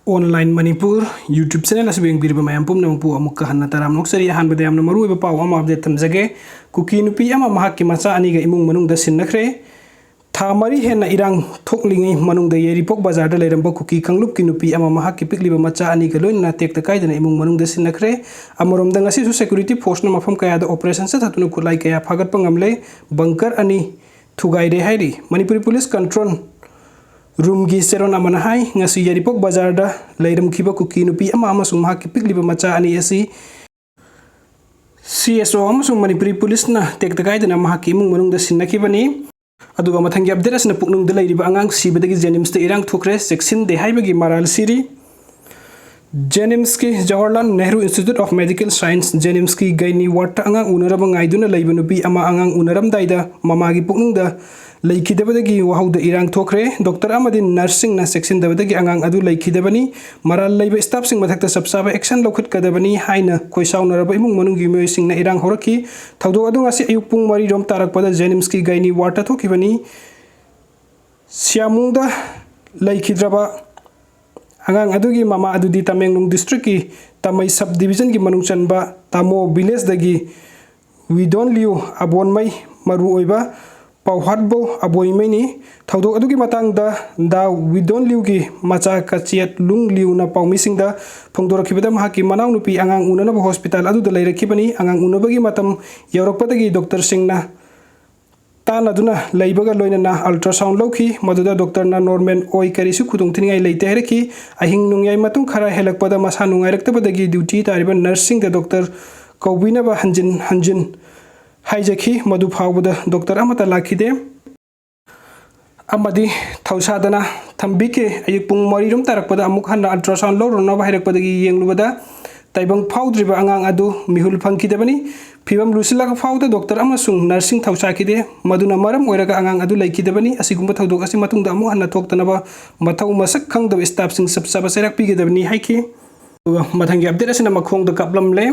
Online Manipur YouTube channel asbeng birba mayam pum nampu amukka hanna taram noksari han badayam na maru iba paw ama update tamjage kuki nupi ama mahak ki macha ani ga imung manung da sinnakre thamari henna irang thoklingi manung da yeri pok bazar da leiramba kuki kanglup ki nupi ama mahak ki pikliba macha ani ga loin na tek ta kaidana imung manung da sinnakre amorom da ngasi su security force na mafam kaya da operation sa thatunu khulai kaya phagat pangamle bunker ani thugai re hairi Manipuri police control room gi seron amana hai ngasi yaripok bazar da leiram khiba kuki nupi ama amasung mahak ki pikliba macha ani asi CSO amasung Manipuri police na tektakai dana mahak ki imung manung da sinnakibani aduga mathangi update asna puknung da leiriba angang sibadagi Jenims da irang thukre section de haibagi maral siri Jenims ki Jawaharlal Nehru Institute of Medical Science Jenims ki gaini wata angang unaraba ngaiduna leiba nupi ama angang unaram daida mamagi puknung da Laikidabadagi wahauda irang thokre Dr. Amadin nursing na section dabadagi angang adu laikidabani maral laiba staff sing mathakta sabsaba action lokhat kadabani haina koisaw naraba imung manungi moy sing na irang horaki thawdo adu ngasi ayuk pung mari rom tarak pada Jenims ki gaini warta thokibani siamungda laikidraba angang adugi mama adudi Tamenglong district ki Tamai subdivision ki manung chanba Tamo village dagi Widon Liu abonmai maru oiba Pauhatbo aboimeni thawdo adugi matangda da Widon Liu gi macha kachiat lung liu na paumising da phongdorakibada mahaki manaw nupi angang unanaba hospital adu da leirakibani angang unabagi matam yaurokpadagi Dr. Singna tanaduna leibaga loinana ultrasound lokhi maduda doctor na normal oi karisu khudung thingai leite hereki ahing nungyai matung khara helakpada masa nungairaktabadagi duty tariba nursing da doctor kaubinaba hanjin Haijaki madu phawbada Dr. Amata lakhide amadi thausadana thambike ayuk pung mari rum tarakpada amuk hanna ultrasound lo rona bahairakpadagi yenglubada taibang phawdriba angang adu mihul phangkidabani phibam lusilaka phawda Dr. amasung nursing thausakide maduna maram oiraga angang adu laikidabani asigumba thaudok asi matungda amuk hanna thoktanaba mathau masak khangdab staff sing sabsaba serak pigedabani haiki mathangi update asina makhong da kaplam le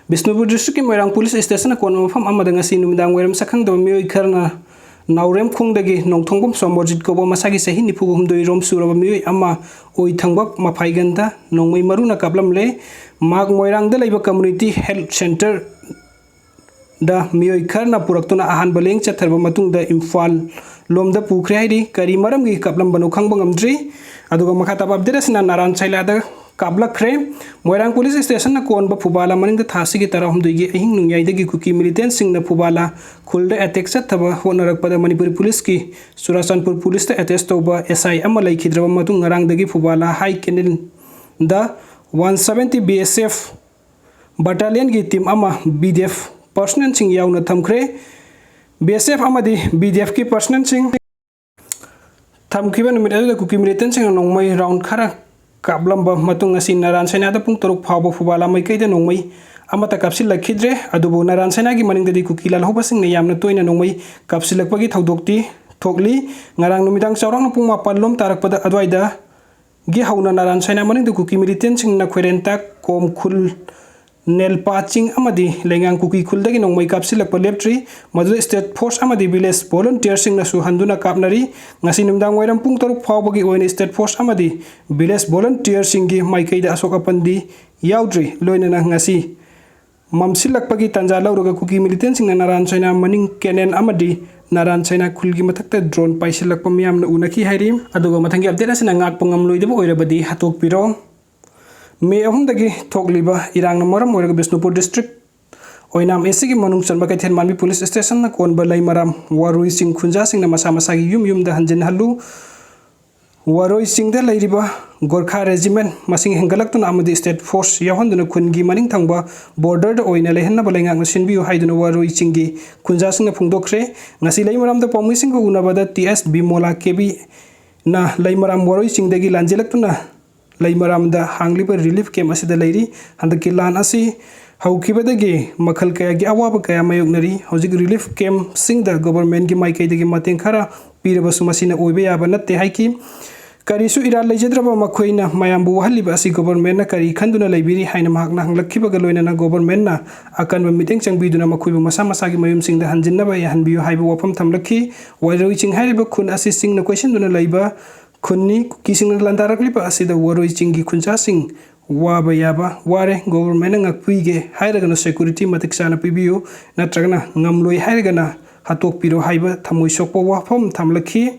Bisnupur district ki Moirang police station kon mafam amada ngasi numidang weram sakhang da mioi kharna naurem khongdagi nongthongbom somorjit ko bo masagi sahi nipu humdoi rom suraba mioi ama oi thangbak mafaiganda nongmai maruna kaplam le mag Moirang da leiba community health center da mioi kharna puraktuna ahan baleng chatharba matung da Imphal lomda pukre hairi kari maram gi kaplam banu khangbang amdri aduga makhata update asina Naran Chaila da Kabla kre Moirang police station na kon ba phubala maning da thasi gi tara humdui gi ahing nungyai da gi kuki militant sing na phubala khulda attack sat thaba honarak pada Manipuri police ki Surasanpur police ta attest toba SI ama laikhidraba matung ngarang da gi phubala high canal da 170 BSF battalion gi team ama BDF personnel sing yauna thamkre BSF ama di BDF ki personnel sing thamkiba numit adu da kuki militant sing nongmai round khara Kablamba matung ngasi Naran Chaila da pung toruk phawba phubala mai kaida nongmai amata kapsil lakhidre adubu Naran Chaila gi maning dadi kukilal hobasing ne yamna toina nongmai kapsilakpagi thaudokti thokli ngarang numidang chawrang pung mapal lom tarakpada adwaida gi hauna Naran Chaila maning da kuki militant sing na khwerenta kom khul nel paching amadi lengang kuki khuldagi nongmai kapsilakpa leptri madu state force amadi village volunteer sing na su handuna kapnari ngasi numdang wairam pung toruk phawbagi oina state force amadi village volunteer sing gi maikaida asoka pandi yaudri loinana ngasi mamsilakpagi tanja lauruga kuki militant sing na Naran Chaila maning kenen amadi Naran Chaila khulgi mathakta drone paisilakpa miyamna unaki hairi aduga mathangi update asina ngak pangam loidaba oirabadi hatok piro May ahumdagi thokliba irang na maram oiraga Bisnupur district oinam esigi manung chanba kaithen manbi police station na kon balai maram warui sing khunja sing na masa masagi yum da hanjin halu waroi sing da lairiba Gorkha regiment masing hengalak tuna amadi state force yahonduna khungi maning thangba border da oina lehenna balenga ngasin biu haiduna waroi singi khunja sing na phungdokre ngasi lai maram da pamui sing ko unabada TS Bimola kebi na lai maram waroi sing dagi lanjelak tuna Laimaram da hangliba relief camp asida leiri handaki lan asi haukibadagi makhal kaya gi awaba kaya mayoknari hojik relief camp sing da government gi maikai dagi mateng khara piraba sumasina oibe yaba natte haiki karisu ira lejedraba makhoina mayambu haliba asi government na kari khanduna leibiri haina mahakna hanglakhiba galoina na government na akan ba meeting changbiduna makhoiba masa masa gi mayum sing da hanjinna ba yahanbiu haiba wafam thamlakhi wairoi ching hariba khun asi sing na question duna leiba Khunni kukising lantaraklipa asida waroi chingi khunchasing waba yaba ware government ngakpuige hairagana security matik sana pibiyo natragana ngamloi hairagana hatok piro haiba thamoi sokpa wafam thamlakhi